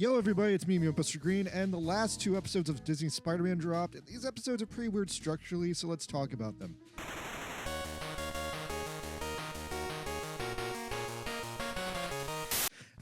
Yo everybody, it's me, Buster Green, and the last two episodes of Disney's Spider-Man dropped, and these episodes are pretty weird structurally, so let's talk about them.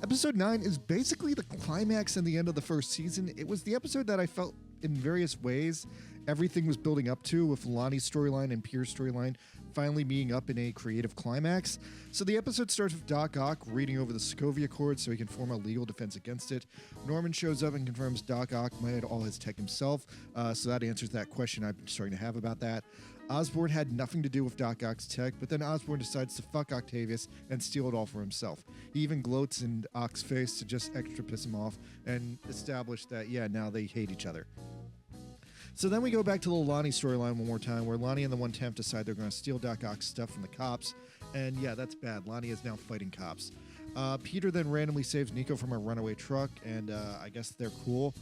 Episode 9 is basically the climax and the end of the first season. It was the episode that I felt in various ways everything was building up to, with Lonnie's storyline and Peter's storyline finally meeting up in a creative climax. So the episode starts with Doc Ock reading over the Sokovia Accord so he can form a legal defense against it. Norman shows up and confirms Doc Ock made all his tech himself, so that answers that question I've been starting to have about that. Osborn had nothing to do with Doc Ock's tech, but then Osborn decides to fuck Octavius and steal it all for himself. He even gloats in Ock's face to just extra piss him off and establish that, yeah, now they hate each other. So then we go back to the Lonnie storyline one more time, where Lonnie and the One-Tenth decide they're going to steal Doc Ock's stuff from the cops, and yeah, that's bad. Lonnie is now fighting cops. Peter then randomly saves Nico from a runaway truck, and I guess they're cool.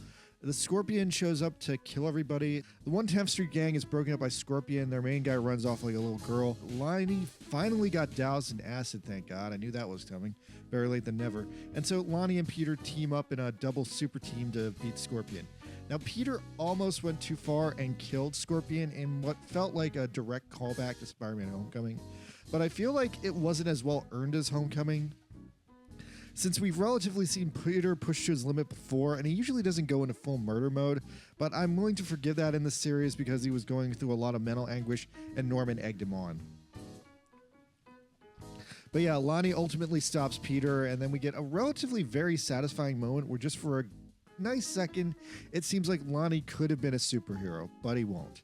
The Scorpion shows up to kill everybody. The 110th Street gang is broken up by Scorpion. Their main guy runs off like a little girl. Lonnie finally got doused in acid, thank God. I knew that was coming. Better late than never. And so Lonnie and Peter team up in a double super team to beat Scorpion. Now, Peter almost went too far and killed Scorpion in what felt like a direct callback to Spider-Man Homecoming. But I feel like it wasn't as well earned as Homecoming, since we've relatively seen Peter push to his limit before, and he usually doesn't go into full murder mode, but I'm willing to forgive that in this series because he was going through a lot of mental anguish and Norman egged him on. But yeah, Lonnie ultimately stops Peter, and then we get a relatively very satisfying moment where just for a nice second, it seems like Lonnie could have been a superhero, but he won't.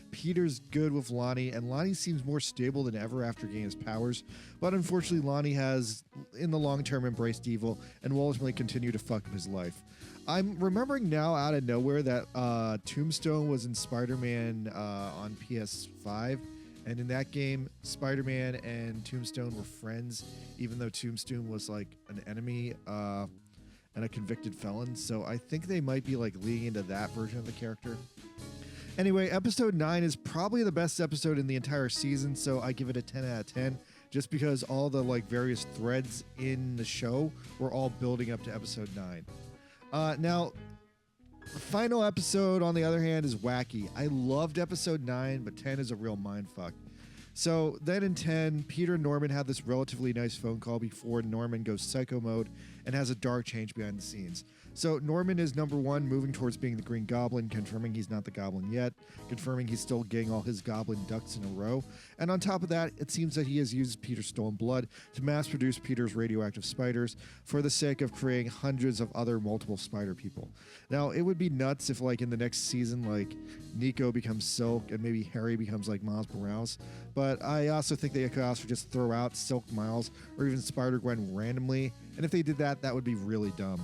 Peter's good with Lonnie, and Lonnie seems more stable than ever after gaining his powers, but unfortunately Lonnie has, in the long term, embraced evil and will ultimately continue to fuck up his life. I'm remembering now out of nowhere that Tombstone was in Spider-Man on PS5, and in that game, Spider-Man and Tombstone were friends, even though Tombstone was like an enemy and a convicted felon, so I think they might be like leading into that version of the character. Anyway, episode 9 is probably the best episode in the entire season, so I give it a 10 out of 10, just because all the like various threads in the show were all building up to episode 9. Now, the final episode, on the other hand, is wacky. I loved episode 9, but 10 is a real mindfuck. So then in 10, Peter and Norman have this relatively nice phone call before Norman goes psycho mode and has a dark change behind the scenes. So Norman is number 1, moving towards being the Green Goblin, confirming he's not the Goblin yet, confirming he's still getting all his Goblin ducks in a row. And on top of that, it seems that he has used Peter's stolen blood to mass produce Peter's radioactive spiders for the sake of creating hundreds of other multiple spider people. Now, it would be nuts if like in the next season, like Nico becomes Silk and maybe Harry becomes like Miles Morales. But I also think they could also just throw out Silk Miles or even Spider-Gwen randomly. And if they did that, that would be really dumb.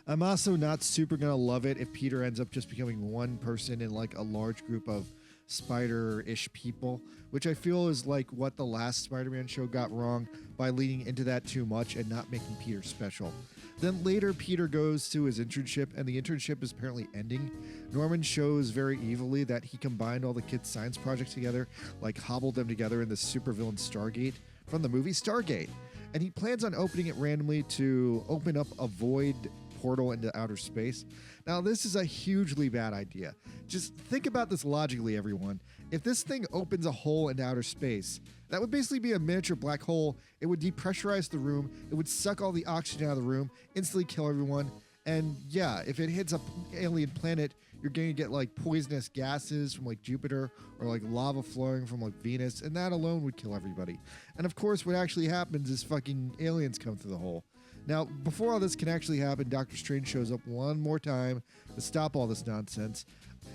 I'm also not super gonna love it if Peter ends up just becoming one person in like a large group of spider-ish people, which I feel is like what the last Spider-Man show got wrong by leaning into that too much and not making Peter special. Then later, Peter goes to his internship, and the internship is apparently ending. Norman shows very evilly that he combined all the kids' science projects together, like hobbled them together in the supervillain Stargate from the movie Stargate. And he plans on opening it randomly to open up a void portal into outer space. Now, this is a hugely bad idea. Just think about this logically, everyone. If this thing opens a hole into outer space, that would basically be a miniature black hole. It would depressurize the room. It would suck all the oxygen out of the room, instantly kill everyone. And yeah, if it hits an alien planet, you're going to get like poisonous gases from like Jupiter or like lava flowing from like Venus, and that alone would kill everybody. And of course, what actually happens is fucking aliens come through the hole. Now, before all this can actually happen, Doctor Strange shows up one more time to stop all this nonsense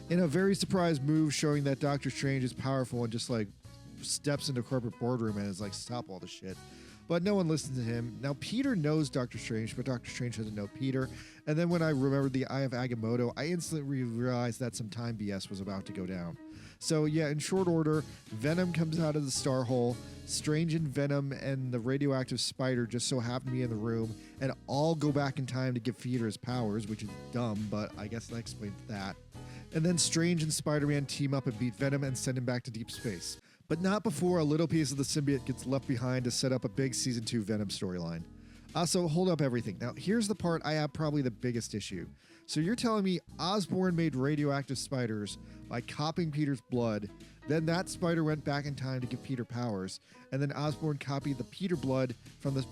in a very surprise move, showing that Doctor Strange is powerful and just like steps into a corporate boardroom and is like, stop all this shit. But no one listens to him. Now, Peter knows Doctor Strange, but Doctor Strange doesn't know Peter. And then when I remembered the Eye of Agamotto, I instantly realized that some time BS was about to go down. So yeah, in short order, Venom comes out of the star hole. Strange and Venom and the radioactive spider just so happen to be in the room and all go back in time to give Peter his powers, which is dumb, but I guess that explains that. And then Strange and Spider-Man team up and beat Venom and send him back to deep space. But not before a little piece of the symbiote gets left behind to set up a big Season 2 Venom storyline. So hold up everything. Now, here's the part I have probably the biggest issue. So you're telling me Osborn made radioactive spiders by copying Peter's blood, then that spider went back in time to give Peter powers, and then Osborn copied the Peter blood from the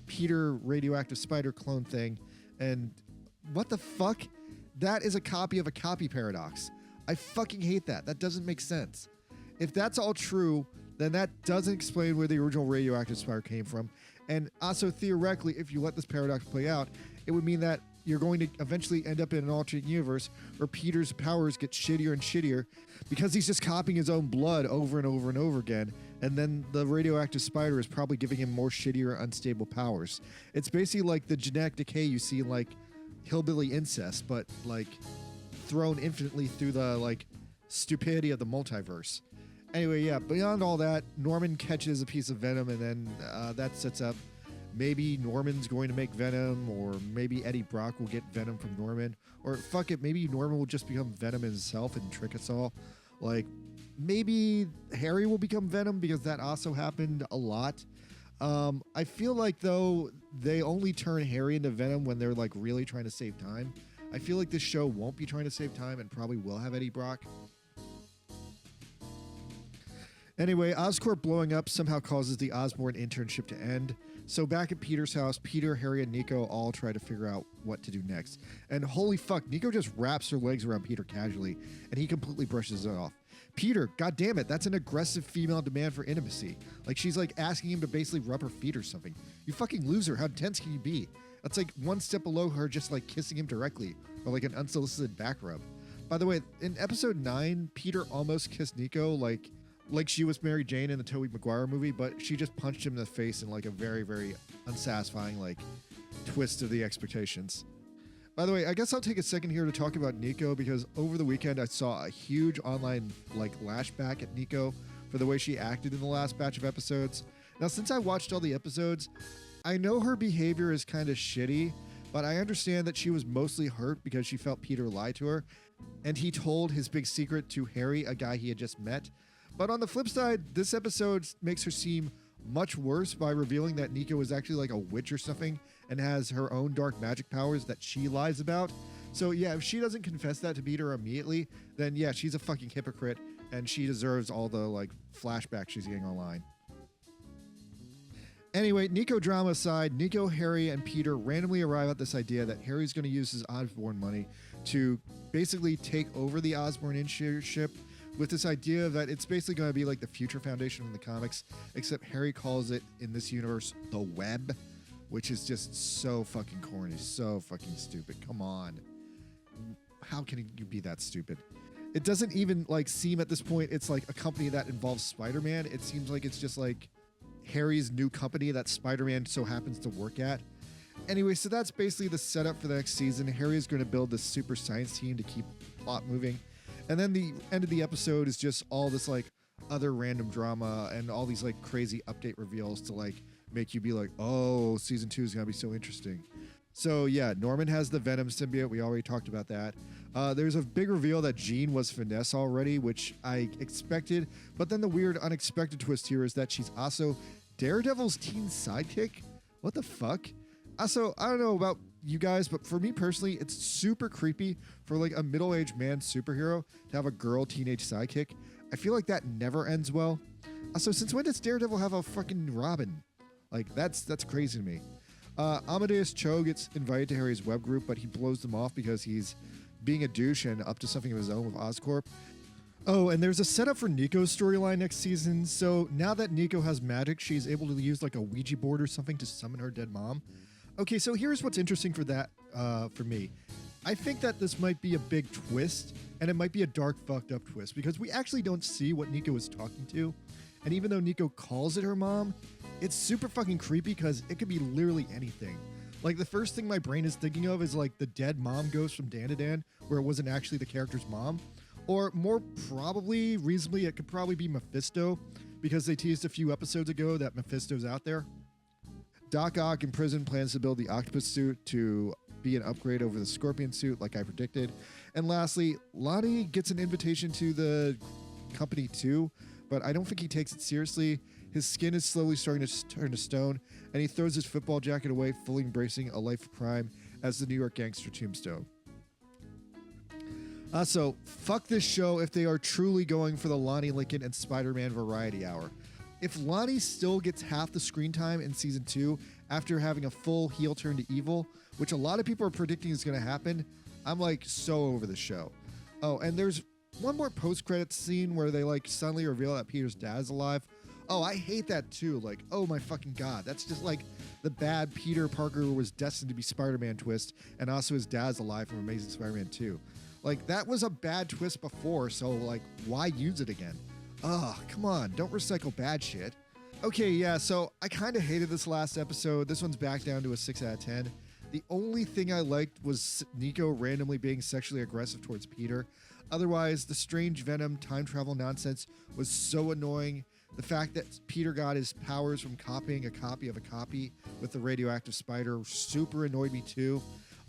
Peter radioactive spider clone thing, and what the fuck? That is a copy of a copy paradox. I fucking hate that. That doesn't make sense. If that's all true, then that doesn't explain where the original radioactive spider came from. And also, theoretically, if you let this paradox play out, it would mean that you're going to eventually end up in an alternate universe where Peter's powers get shittier and shittier because he's just copying his own blood over and over and over again. And then the radioactive spider is probably giving him more shittier, unstable powers. It's basically like the genetic decay you see in like hillbilly incest, but like thrown infinitely through the like stupidity of the multiverse. Anyway, yeah, beyond all that, Norman catches a piece of venom, and then that sets up maybe Norman's going to make Venom, or maybe Eddie Brock will get Venom from Norman, or fuck it, maybe Norman will just become Venom himself and trick us all. Like, maybe Harry will become Venom, because that also happened a lot. I feel like, though, they only turn Harry into Venom when they're, like, really trying to save time. I feel like this show won't be trying to save time and probably will have Eddie Brock. Anyway, Oscorp blowing up somehow causes the Osborn internship to end. So back at Peter's house, Peter, Harry, and Nico all try to figure out what to do next. And holy fuck, Nico just wraps her legs around Peter casually, and he completely brushes it off. Peter, goddammit, that's an aggressive female demand for intimacy. Like, she's like asking him to basically rub her feet or something. You fucking loser, how intense can you be? That's like one step below her just like kissing him directly, or like an unsolicited back rub. By the way, in episode 9, Peter almost kissed Nico like she was Mary Jane in the Tobey Maguire movie, but she just punched him in the face in like a very, very unsatisfying like twist of the expectations. By the way, I guess I'll take a second here to talk about Nico, because over the weekend I saw a huge online like lashback at Nico for the way she acted in the last batch of episodes. Now, since I watched all the episodes, I know her behavior is kind of shitty, but I understand that she was mostly hurt because she felt Peter lied to her, and he told his big secret to Harry, a guy he had just met. But on the flip side, this episode makes her seem much worse by revealing that Nico is actually like a witch or something and has her own dark magic powers that she lies about. So yeah, if she doesn't confess that to Peter immediately, then yeah, she's a fucking hypocrite and she deserves all the like flashbacks she's getting online. Anyway, Nico drama aside, Nico, Harry, and Peter randomly arrive at this idea that Harry's going to use his Osborn money to basically take over the Osborn internship, with this idea that it's basically going to be like the Future Foundation in the comics, except Harry calls it, in this universe, the Web, which is just so fucking corny, so fucking stupid. Come on. How can you be that stupid? It doesn't even like seem at this point it's like a company that involves Spider-Man. It seems like it's just like Harry's new company that Spider-Man so happens to work at. Anyway, so that's basically the setup for the next season. Harry is going to build this super science team to keep plot moving. And then the end of the episode is just all this like other random drama and all these like crazy update reveals to like make you be like, oh, season 2 is going to be so interesting. So yeah, Norman has the Venom symbiote. We already talked about that. There's a big reveal that Jean was Finesse already, which I expected. But then the weird unexpected twist here is that she's also Daredevil's teen sidekick. What the fuck? Also, I don't know about you guys, but for me personally, it's super creepy for like a middle-aged man superhero to have a girl teenage sidekick. I feel like that never ends well. Also, since when does Daredevil have a fucking Robin? Like, that's crazy to me. Amadeus Cho gets invited to Harry's web group, but he blows them off because he's being a douche and up to something of his own with Oscorp. Oh, and there's a setup for Nico's storyline next season. So now that Nico has magic, she's able to use like a Ouija board or something to summon her dead mom. Okay, so here's what's interesting for that, for me. I think that this might be a big twist, and it might be a dark, fucked up twist, because we actually don't see what Nico is talking to. And even though Nico calls it her mom, it's super fucking creepy because it could be literally anything. Like, the first thing my brain is thinking of is like the dead mom ghost from Dan to Dan, where it wasn't actually the character's mom. Or more probably, reasonably, it could probably be Mephisto, because they teased a few episodes ago that Mephisto's out there. Doc Ock in prison plans to build the octopus suit to be an upgrade over the scorpion suit, like I predicted. And lastly, Lonnie gets an invitation to the company too, but I don't think he takes it seriously. His skin is slowly starting to turn to stone, and he throws his football jacket away, fully embracing a life of crime as the New York gangster Tombstone. So, fuck this show if they are truly going for the Lonnie Lincoln and Spider-Man variety hour. If Lonnie still gets half the screen time in season 2 after having a full heel turn to evil, which a lot of people are predicting is going to happen, I'm like so over the show. Oh, and there's one more post-credits scene where they like suddenly reveal that Peter's dad is alive. Oh, I hate that too. Like, oh my fucking god. That's just like the bad Peter Parker was destined to be Spider-Man twist, and also his dad's alive from Amazing Spider-Man 2. Like, that was a bad twist before, so like, why use it again? Ugh, come on, don't recycle bad shit. Okay, yeah, so I kind of hated this last episode. This one's back down to a 6 out of 10. The only thing I liked was Nico randomly being sexually aggressive towards Peter. Otherwise, the strange Venom time travel nonsense was so annoying. The fact that Peter got his powers from copying a copy of a copy with the radioactive spider super annoyed me too.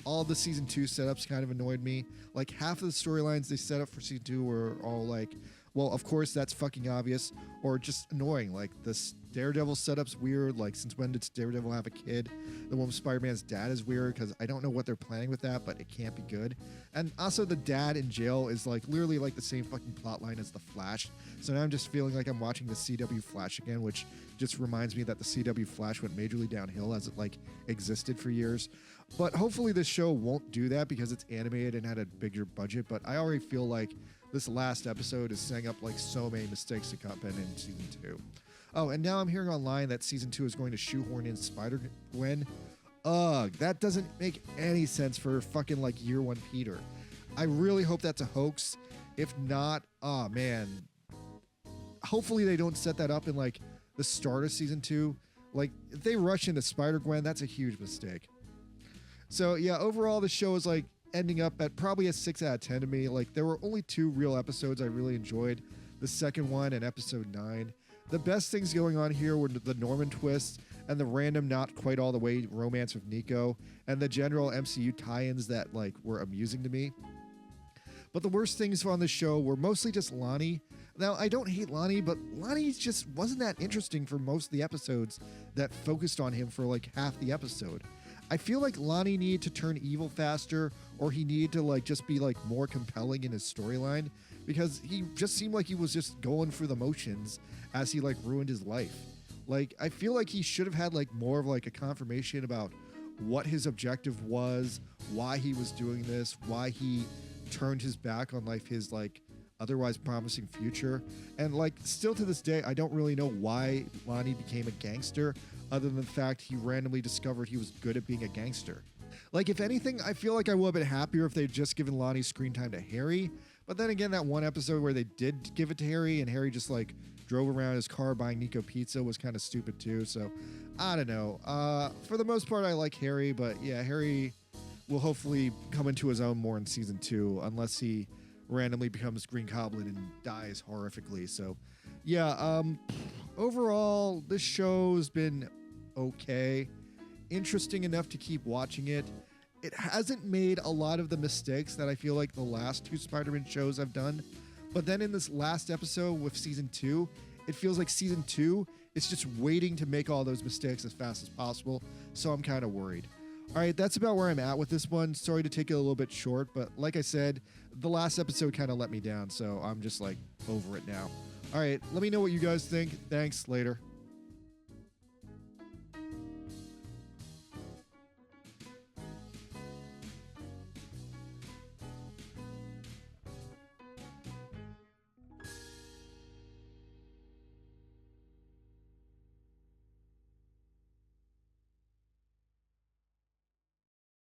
All the season 2 setups kind of annoyed me. Like, half of the storylines they set up for season 2 were all like, well, of course, that's fucking obvious, or just annoying. Like, this Daredevil setup's weird. Like, since when did Daredevil have a kid? The one with Spider-Man's dad is weird, because I don't know what they're planning with that, but it can't be good. And also, the dad in jail is, like, literally, like, the same fucking plot line as The Flash. So now I'm just feeling like I'm watching the CW Flash again, which just reminds me that the CW Flash went majorly downhill as it, like, existed for years. But hopefully this show won't do that because it's animated and had a bigger budget, but I already feel like this last episode is setting up like so many mistakes to happen in season 2. Oh, and now I'm hearing online that season 2 is going to shoehorn in Spider-Gwen. Ugh, that doesn't make any sense for fucking like year 1 Peter. I really hope that's a hoax. If not, oh man. Hopefully they don't set that up in like the start of season 2. Like, if they rush into Spider-Gwen, that's a huge mistake. So yeah, overall the show is like ending up at probably a 6 out of 10 to me. Like, there were only 2 real episodes I really enjoyed. The second one and episode 9. The best things going on here were the Norman twist and the random not quite all the way romance with Nico and the general MCU tie-ins that like were amusing to me. But the worst things on the show were mostly just Lonnie. Now, I don't hate Lonnie, but Lonnie just wasn't that interesting for most of the episodes that focused on him for like half the episode. I feel like Lonnie needed to turn evil faster, or he needed to like just be like more compelling in his storyline, because he just seemed like he was just going for the motions as he like ruined his life. Like, I feel like he should have had like more of like a confirmation about what his objective was, why he was doing this, why he turned his back on like his like otherwise promising future. And like, still to this day, I don't really know why Lonnie became a gangster, other than the fact he randomly discovered he was good at being a gangster. Like, if anything, I feel like I would have been happier if they'd just given Lonnie screen time to Harry. But then again, that one episode where they did give it to Harry and Harry just like drove around his car buying Nico pizza was kind of stupid too. So I don't know. For the most part, I like Harry, but yeah, Harry will hopefully come into his own more in season 2, unless he randomly becomes Green Goblin and dies horrifically. So yeah, overall, this show's been okay. Interesting enough to keep watching it. It hasn't made a lot of the mistakes that I feel like the last 2 Spider-Man shows have done. But then in this last episode with season 2, it feels like season 2 is just waiting to make all those mistakes as fast as possible. So I'm kind of worried. All right, that's about where I'm at with this one. Sorry to take it a little bit short, but like I said, the last episode kind of let me down. So I'm just like over it now. All right, let me know what you guys think. Thanks, later.